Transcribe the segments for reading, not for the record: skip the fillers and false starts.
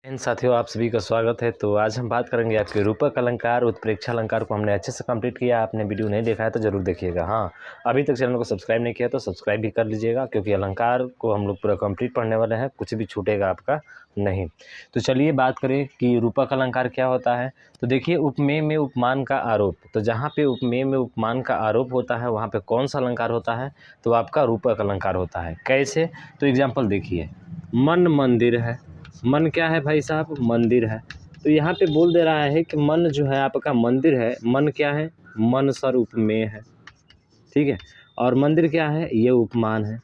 इन साथियों, आप सभी का स्वागत है। तो आज हम बात करेंगे आपके रूपक अलंकार, उत्प्रेक्षा अलंकार को हमने अच्छे से कंप्लीट किया। आपने वीडियो नहीं देखा है तो जरूर देखिएगा। हाँ, अभी तक चैनल को सब्सक्राइब नहीं किया तो सब्सक्राइब भी कर लीजिएगा, क्योंकि अलंकार को हम लोग पूरा कंप्लीट पढ़ने वाले हैं, कुछ भी छूटेगा आपका नहीं। तो चलिए बात करें कि रूपक अलंकार क्या होता है। तो देखिए, उपमेय में उपमान का आरोप। तो जहाँ पे उपमेय में उपमान का आरोप होता है वहाँ पे कौन सा अलंकार होता है, तो आपका रूपक अलंकार होता है। कैसे? तो एग्जाम्पल देखिए, मन मंदिर है। मन क्या है भाई साहब? मंदिर है। तो यहाँ पे बोल दे रहा है कि मन जो है आपका मंदिर है। मन क्या है? मन सर उपमेय है, ठीक है। और मंदिर क्या है? ये उपमान है।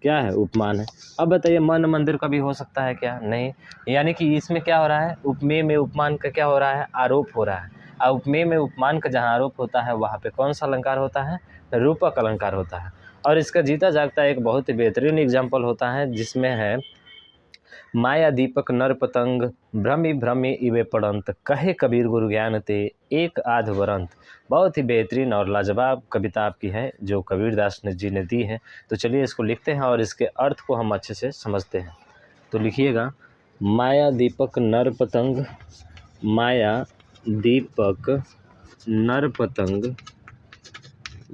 क्या है? उपमान है। अब बताइए, मन मंदिर कभी हो सकता है क्या? नहीं। यानी कि इसमें क्या हो रहा है? उपमेय में उपमान का क्या हो रहा है? आरोप हो रहा है। और उपमेय में उपमान का जहाँ आरोप होता है वहाँ पे कौन सा अलंकार होता है? रूपक अलंकार होता है। और इसका जीता जागता एक बहुत ही बेहतरीन एग्जाम्पल होता है, जिसमें है माया दीपक नर पतंग भ्रमि भ्रमि इवे पड़ंत कहे कबीर गुरु ज्ञान ते एक आध वरंत। बहुत ही बेहतरीन और लाजवाब कविता आपकी है जो कबीरदास जी ने दी है। तो चलिए इसको लिखते हैं और इसके अर्थ को हम अच्छे से समझते हैं। तो लिखिएगा, माया दीपक नर पतंग, माया दीपक नर पतंग,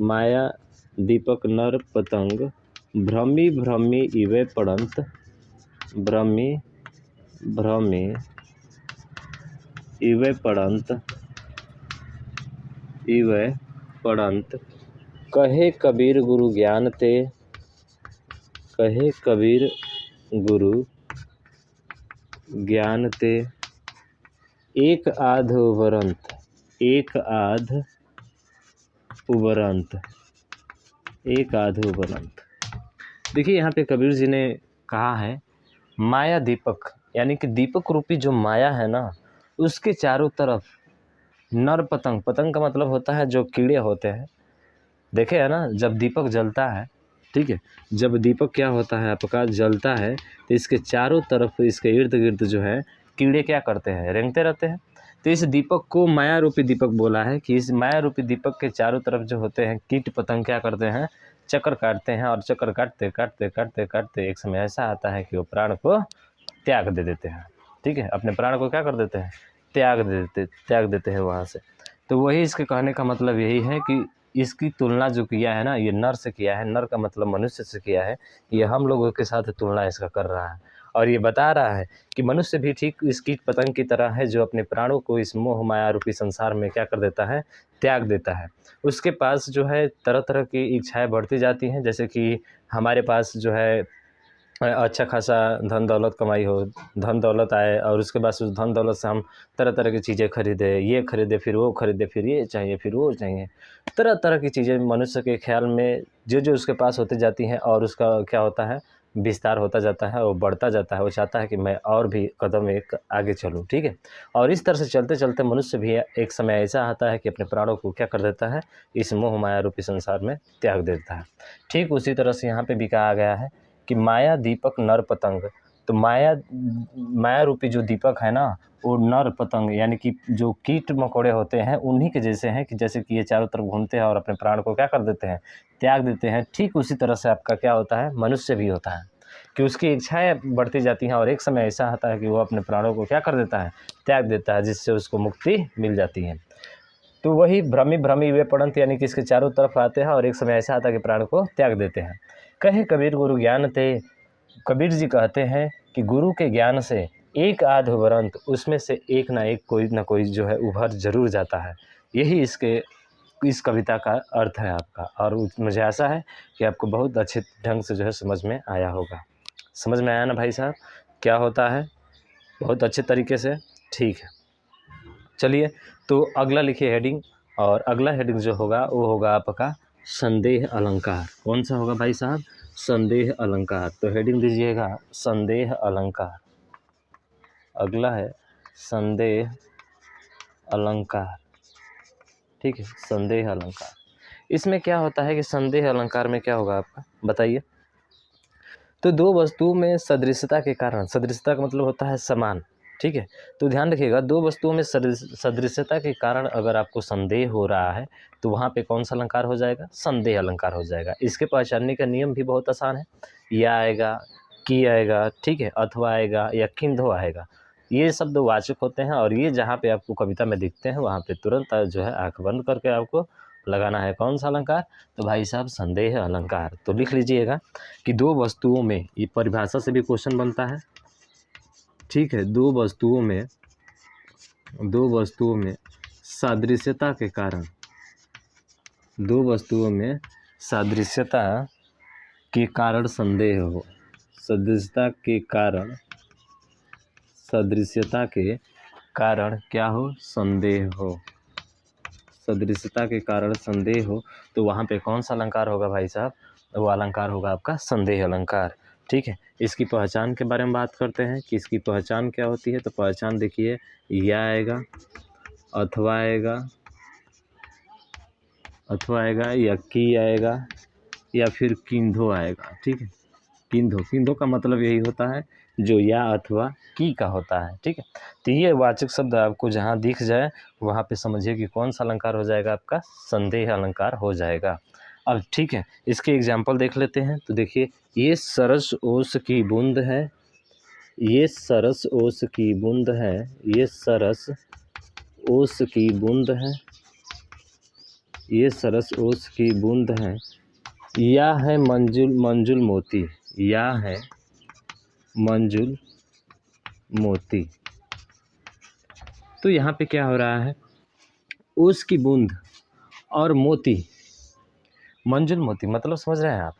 माया दीपक नर पतंग भ्रमि भ्रमि इवे पड़ंत, भ्रमि भ्रमि इवे पड़ंत, इवे पड़ंत कहे कबीर गुरु ज्ञान ते, कहे कबीर गुरु ज्ञान ते एक आध उबरंत, एक आध उबरंत, एक आध उबरंत। देखिए, यहाँ पे कबीर जी ने कहा है माया दीपक, यानी कि दीपक रूपी जो माया है ना, उसके चारों तरफ नर पतंग। पतंग का मतलब होता है जो कीड़े होते हैं, देखे है ना, जब दीपक जलता है, ठीक है, जब दीपक क्या होता है आपका जलता है तो इसके चारों तरफ, इसके इर्द गिर्द जो है कीड़े क्या करते हैं? रेंगते रहते हैं। तो इस दीपक को माया रूपी दीपक बोला है कि इस माया रूपी दीपक के चारों तरफ जो होते हैं कीट पतंग क्या करते हैं? चक्कर काटते हैं। और चक्कर काटते काटते काटते काटते एक समय ऐसा आता है कि वो प्राण को त्याग दे देते हैं, ठीक है। अपने प्राण को क्या कर देते हैं? त्याग देते हैं वहाँ से। तो वही इसके कहने का मतलब यही है कि इसकी तुलना जो किया है ना, ये नर से किया है। नर का मतलब मनुष्य से किया है। ये हम लोगों के साथ तुलना इसका कर रहा है और ये बता रहा है कि मनुष्य भी ठीक इस कीट पतंग की तरह है, जो अपने प्राणों को इस मोह माया रूपी संसार में क्या कर देता है? त्याग देता है। उसके पास जो है तरह तरह की इच्छाएं बढ़ती जाती हैं, जैसे कि हमारे पास जो है अच्छा खासा धन दौलत कमाई हो, धन दौलत आए और उसके बाद उस धन दौलत से हम तरह तरह की चीज़ें खरीदे, ये खरीदे फिर वो खरीदे, फिर ये चाहिए फिर वो चाहिए। तरह तरह की चीज़ें मनुष्य के ख्याल में जो जो उसके पास होती जाती हैं और उसका क्या होता है? विस्तार होता जाता है और बढ़ता जाता है। वो चाहता है कि मैं और भी कदम एक आगे चलूँ, ठीक है। और इस तरह से चलते चलते मनुष्य भी एक समय ऐसा आता है कि अपने प्राणों को क्या कर देता है? इस मोह माया रूपी संसार में त्याग देता है। ठीक उसी तरह से यहाँ पे भी कहा गया है कि माया दीपक नर पतंग। तो माया रूपी जो दीपक है ना, वो नर पतंग यानी कि जो कीट मकोड़े होते हैं उन्हीं के जैसे हैं, कि जैसे कि ये चारों तरफ घूमते हैं और अपने प्राण को क्या कर देते हैं? त्याग देते हैं। ठीक उसी तरह से आपका क्या होता है? मनुष्य भी होता है कि उसकी इच्छाएं बढ़ती जाती हैं और एक समय ऐसा आता है कि वो अपने प्राणों को क्या कर देता है? त्याग देता है, जिससे उसको मुक्ति मिल जाती है। तो वही भ्रमि भ्रमि वे पड़ंत, यानी कि इसके चारों तरफ आते हैं और एक समय ऐसा आता है कि प्राण को त्याग देते हैं। कहे कबीर गुरु ज्ञान ते, कबीर जी कहते हैं कि गुरु के ज्ञान से एक आध उभरंत, उसमें से एक ना एक कोई ना कोई जो है उभर जरूर जाता है। यही इस कविता का अर्थ है आपका। और मुझे आशा है कि आपको बहुत अच्छे ढंग से जो है समझ में आया होगा। समझ में आया ना भाई साहब क्या होता है? बहुत अच्छे तरीके से, ठीक है। चलिए, तो अगला लिखिए हेडिंग, और अगला हेडिंग जो होगा वो होगा आपका संदेह अलंकार। कौन सा होगा भाई साहब? संदेह अलंकार। तो हेडिंग दीजिएगा संदेह अलंकार। अगला है संदेह अलंकार, ठीक है, संदेह अलंकार। इसमें क्या होता है कि संदेह अलंकार में क्या होगा आपका, बताइए। तो दो वस्तुओं में सदृशता के कारण, सदृशता का मतलब होता है समान, ठीक है। तो ध्यान रखिएगा, दो वस्तुओं में सदृशता के कारण अगर आपको संदेह हो रहा है तो वहाँ पे कौन सा अलंकार हो जाएगा? संदेह अलंकार हो जाएगा। इसके पहचानने का नियम भी बहुत आसान है। या आएगा, की आएगा, ठीक है, अथवा आएगा या किंधो आएगा। ये शब्द वाचक होते हैं और ये जहाँ पे आपको कविता में दिखते हैं वहाँ पे तुरंत जो है आंख बंद करके आपको लगाना है कौन सा अलंकार, तो भाई साहब संदेह अलंकार। तो लिख लीजिएगा कि दो वस्तुओं में, ये परिभाषा से भी क्वेश्चन बनता है, ठीक है। दो वस्तुओं में सादृश्यता के कारण, दो वस्तुओं में सादृश्यता के कारण संदेह हो, सदृशता के कारण, सदृश्यता के कारण क्या हो, संदेह हो, सदृशता के कारण संदेह हो, तो वहाँ पे कौन सा अलंकार होगा भाई साहब, वो अलंकार होगा आपका संदेह अलंकार, ठीक है। इसकी पहचान के बारे में बात करते हैं कि इसकी पहचान क्या होती है। तो पहचान देखिए, या आएगा, अथवा आएगा या की आएगा या फिर किंधो आएगा, ठीक है। किंधो का मतलब यही होता है जो या अथवा की का होता है, ठीक है। तो ये वाचक शब्द आपको जहाँ दिख जाए वहाँ पे समझिए कि कौन सा अलंकार हो जाएगा, आपका संदेह अलंकार हो जाएगा। अब ठीक है, इसके एग्जाम्पल देख लेते हैं। तो देखिए, ये सरस ओस की बूंद है, ये सरस ओस की बूंद है, ये सरस ओस की बूंद है, ये सरस ओस की बूंद है, या है मंजुल मोती, या है मंजुल मोती। तो यहाँ पे क्या हो रहा है, ओस की बूंद और मोती, मंजुल मोती मतलब समझ रहे हैं आप।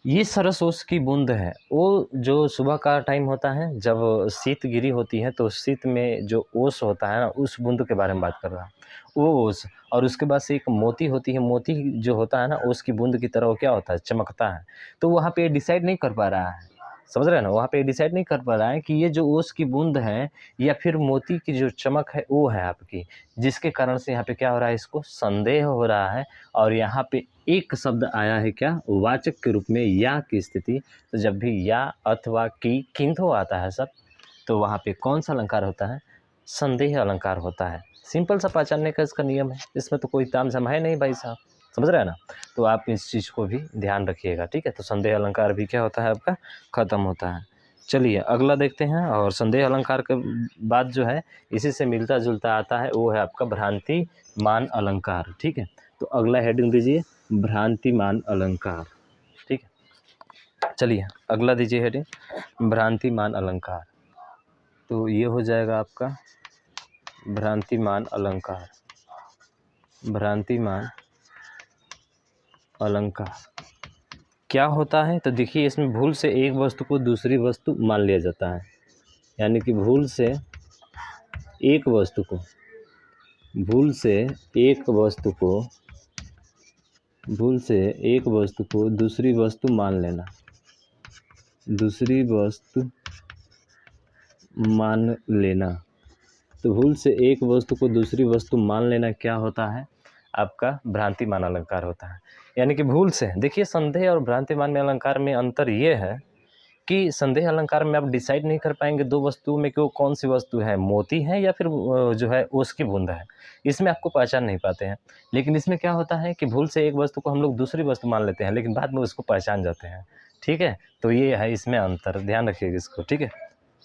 ये सरस ओस की बूंद है, वो जो सुबह का टाइम होता है जब शीत गिरी होती है, तो शीत में जो ओस होता है ना, उस बूंद के बारे में बात कर रहा है, वो ओस। और उसके बाद से एक मोती होती है, मोती जो होता है ना, ओस की बूंद की तरह वो क्या होता है, चमकता है। तो वहाँ पे डिसाइड नहीं कर पा रहा है, समझ रहे हैं ना, वहाँ पे डिसाइड नहीं कर पा रहा है कि ये जो ओस की बूंद है या फिर मोती की जो चमक है वो है आपकी, जिसके कारण से यहाँ पे क्या हो रहा है, इसको संदेह हो रहा है। और यहाँ पे एक शब्द आया है क्या, वाचक के रूप में, या की स्थिति। तो जब भी या अथवा की किंधो आता है सब, तो वहाँ पे कौन सा अलंकार होता है, संदेह अलंकार होता है। सिंपल सा पहचानने का इसका नियम है, इसमें तो कोई तामझाम है नहीं भाई साहब, समझ रहे हैं ना। तो आप इस चीज़ को भी ध्यान रखिएगा, ठीक है। तो संदेह अलंकार भी क्या होता है आपका, ख़त्म होता है। चलिए अगला देखते हैं। और संदेह अलंकार के बाद जो है इसी से मिलता जुलता आता है, वो है आपका भ्रांतिमान अलंकार, ठीक है। तो अगला हेडिंग दीजिए, भ्रांतिमान अलंकार, ठीक है। चलिए अगला दीजिए हेडिंग, भ्रांतिमान अलंकार। तो ये हो जाएगा आपका भ्रांतिमान अलंकार, भ्रांतिमान अलंकार क्या होता है। तो देखिए, इसमें भूल से एक वस्तु को दूसरी वस्तु मान लिया जाता है, यानी कि भूल से एक वस्तु को, भूल से एक वस्तु को, भूल से एक वस्तु को दूसरी वस्तु मान लेना, दूसरी वस्तु मान लेना। तो भूल से एक वस्तु को दूसरी वस्तु मान लेना क्या होता है, आपका भ्रांतिमान अलंकार होता है। यानी कि भूल से, देखिए संदेह और भ्रांतिमान में अलंकार में अंतर ये है कि संदेह अलंकार में आप डिसाइड नहीं कर पाएंगे दो वस्तुओं में कि वो कौन सी वस्तु है, मोती है या फिर जो है ओस की बूंद है, इसमें आपको पहचान नहीं पाते हैं। लेकिन इसमें क्या होता है कि भूल से एक वस्तु को हम लोग दूसरी वस्तु मान लेते हैं, लेकिन बाद में उसको पहचान जाते हैं, ठीक है। तो ये है इसमें अंतर, ध्यान रखिएगा इसको, ठीक है।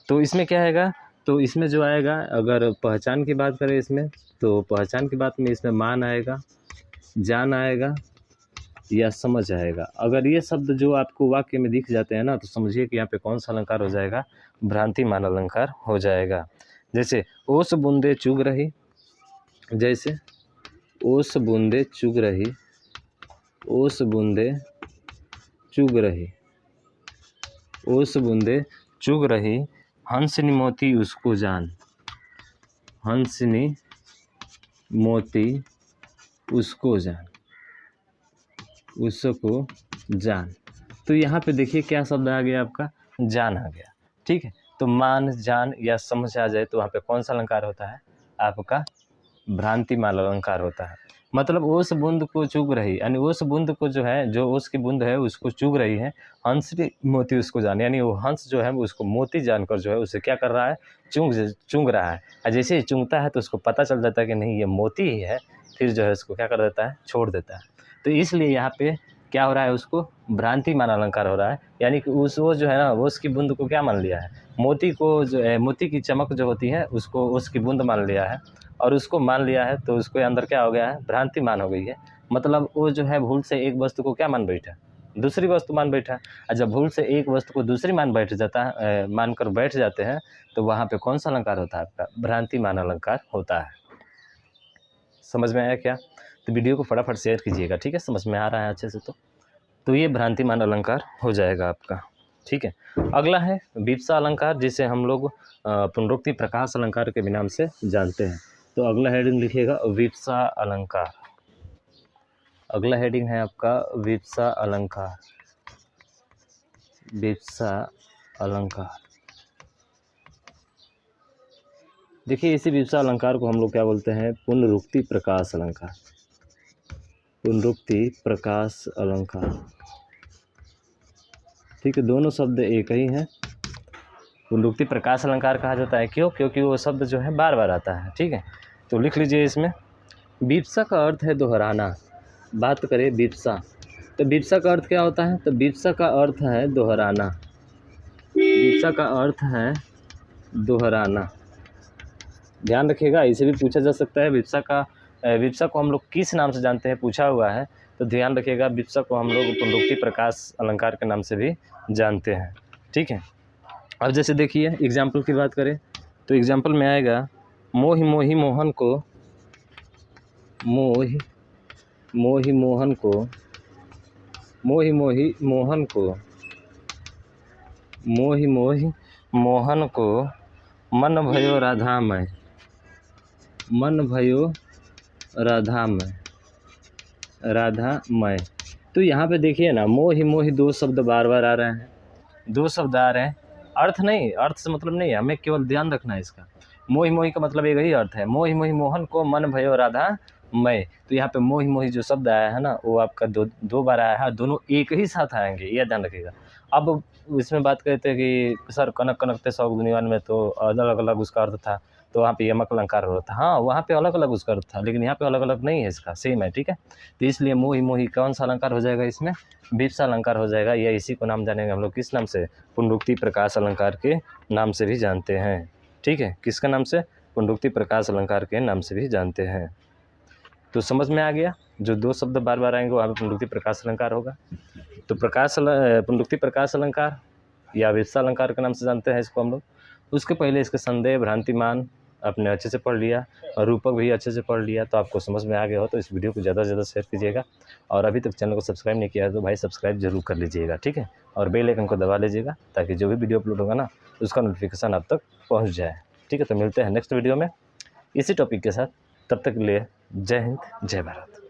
तो इसमें क्या आएगा, तो इसमें जो आएगा, अगर पहचान की बात करें इसमें, तो पहचान की बात में इसमें मान आएगा, जान आएगा या समझ आएगा। अगर ये शब्द जो आपको वाक्य में दिख जाते हैं ना, तो समझिए कि यहाँ पे कौन सा अलंकार हो जाएगा, भ्रांतिमान अलंकार हो जाएगा। जैसे ओस बूंदे चुग रही, जैसे ओस बूंदे चुग रही, ओस बूंदे चुग रही, ओस बूंदे चुग रही, हंसनी मोती उसको जान, हंसनी मोती उसको जान, उसको जान। तो यहाँ पे देखिए क्या शब्द आ गया, आपका जान आ गया, ठीक है। तो मान, जान या समझ आ जाए तो वहाँ पे कौन सा अलंकार होता है, आपका भ्रांतिमान अलंकार होता है। मतलब ओस बूंद को चुग रही, यानी ओस बूंद को जो है, जो ओस की बूंद है उसको चुग रही है, हंस मोती उसको जान, यानी वो हंस जो है उसको मोती जानकर जो है उसे क्या कर रहा है, चुंग रहा है। और जैसे ही चुंगता है तो उसको पता चल जाता है कि नहीं ये मोती ही है, फिर जो है उसको क्या कर देता है, छोड़ देता है। तो इसलिए यहाँ पे क्या हो रहा है, उसको भ्रांति मान अलंकार हो रहा है। यानी कि वो जो है ना, वो उसकी बूंद को क्या मान लिया है, मोती को जो है, मोती की चमक जो होती है उसको उसकी बूंद मान लिया है, और उसको मान लिया है तो उसके अंदर क्या हो गया है, भ्रांति मान हो गई है। मतलब वो जो है भूल से एक वस्तु को क्या मान बैठा, दूसरी वस्तु मान बैठा। और जब भूल से एक वस्तु को दूसरी मान बैठ जाता है, मान कर बैठ जाते हैं, तो वहाँ पे कौन सा अलंकार होता है आपका, भ्रांति मान अलंकार होता है। समझ में आया क्या? तो वीडियो को फटाफट शेयर कीजिएगा, ठीक है, समझ में आ रहा है अच्छे से तो ये भ्रांतिमान अलंकार हो जाएगा आपका। ठीक है, अगला है विवक्षा अलंकार, जिसे हम लोग पुनरुक्ति प्रकाश अलंकार के भी नाम से जानते हैं। तो अगला हेडिंग लिखिएगा विवक्षा अलंकार। अगला हेडिंग है आपका विवक्षा अलंकार। विवक्षा अलंकार, देखिए इसी विवक्षा अलंकार को हम लोग क्या बोलते हैं, पुनरुक्ति प्रकाश अलंकार। पुनरुक्ति प्रकाश अलंकार, ठीक है, दोनों शब्द एक ही हैं। पुनरुक्ति प्रकाश अलंकार कहा जाता है, क्यों? क्योंकि वो शब्द जो है बार बार आता है। ठीक है, तो लिख लीजिए इसमें, विवक्षा का अर्थ है दोहराना। बात करें विवक्षा, तो विवक्षा का अर्थ क्या होता है, तो विवक्षा का अर्थ है दोहराना। विवक्षा का अर्थ है दोहराना, ध्यान रखिएगा, इसे भी पूछा जा सकता है। विवक्षा को हम लोग किस नाम से जानते हैं, पूछा हुआ है, तो ध्यान रखिएगा विवक्षा को हम लोग पुनरुक्ति प्रकाश अलंकार के नाम से भी जानते हैं। ठीक है, अब जैसे देखिए एग्जाम्पल की बात करें, तो एग्जाम्पल में आएगा मोहि मोहि मोहन को, मोहि मोहि मोहन को, मोहि मोहि मोहन को, मोहि मोहि मोहन को मन भयो राधामय, मन भयो राधामय, राधामय। तो यहाँ पे देखिए ना, मोहि मोहि दो शब्द बार बार आ रहे हैं, दो शब्द आ रहे हैं, अर्थ नहीं, अर्थ से मतलब नहीं है, हमें केवल ध्यान रखना है इसका। मोहि मोहि का मतलब एक ही अर्थ है, मोहि मोहि मोहन को मन भयो राधा मय। तो यहाँ पे मोहि मोहि जो शब्द आया है ना, वो आपका दो बार आया है, दोनों एक ही साथ आएंगे, यह ध्यान रखिएगा। अब इसमें बात करते हैं कि सर कनक कनकते शौक दुनियान में तो अलग अलग उसका अर्थ था, तो वहाँ पे यमक अलंकार हो रहा था। हाँ, वहाँ पे अलग अलग उसका अर्थ था, लेकिन यहाँ पे अलग अलग नहीं है, इसका सेम है। ठीक है, तो इसलिए मोहि मोहि कौन सा अलंकार हो जाएगा, इसमें विवक्षा अलंकार हो जाएगा। या इसी को नाम जानेंगे हम लोग किस नाम से, पुनरुक्ति प्रकाश अलंकार के नाम से भी जानते हैं। ठीक है, किसका नाम से, पुनरुक्ति प्रकाश अलंकार के नाम से भी जानते हैं। तो समझ में आ गया, जो दो शब्द बार बार आएंगे वहाँ पे पुनरुक्ति प्रकाश अलंकार होगा। तो पुनरुक्ति प्रकाश अलंकार या विवक्षा अलंकार के नाम से जानते हैं इसको हम लोग। उसके पहले इसके संदेह भ्रांतिमान आपने अच्छे से पढ़ लिया, और रूपक भी अच्छे से पढ़ लिया, तो आपको समझ में आ गया हो तो इस वीडियो को ज़्यादा से ज़्यादा शेयर कीजिएगा। और अभी तक चैनल को सब्सक्राइब नहीं किया है तो भाई सब्सक्राइब जरूर कर लीजिएगा। ठीक है, और बेल आइकन को दबा लीजिएगा, ताकि जो भी वीडियो अपलोड होगा ना, उसका नोटिफिकेशन आप तक पहुँच जाए। ठीक है, तो मिलते हैं नेक्स्ट वीडियो में इसी टॉपिक के साथ। तब तक के लिए जय हिंद, जय भारत।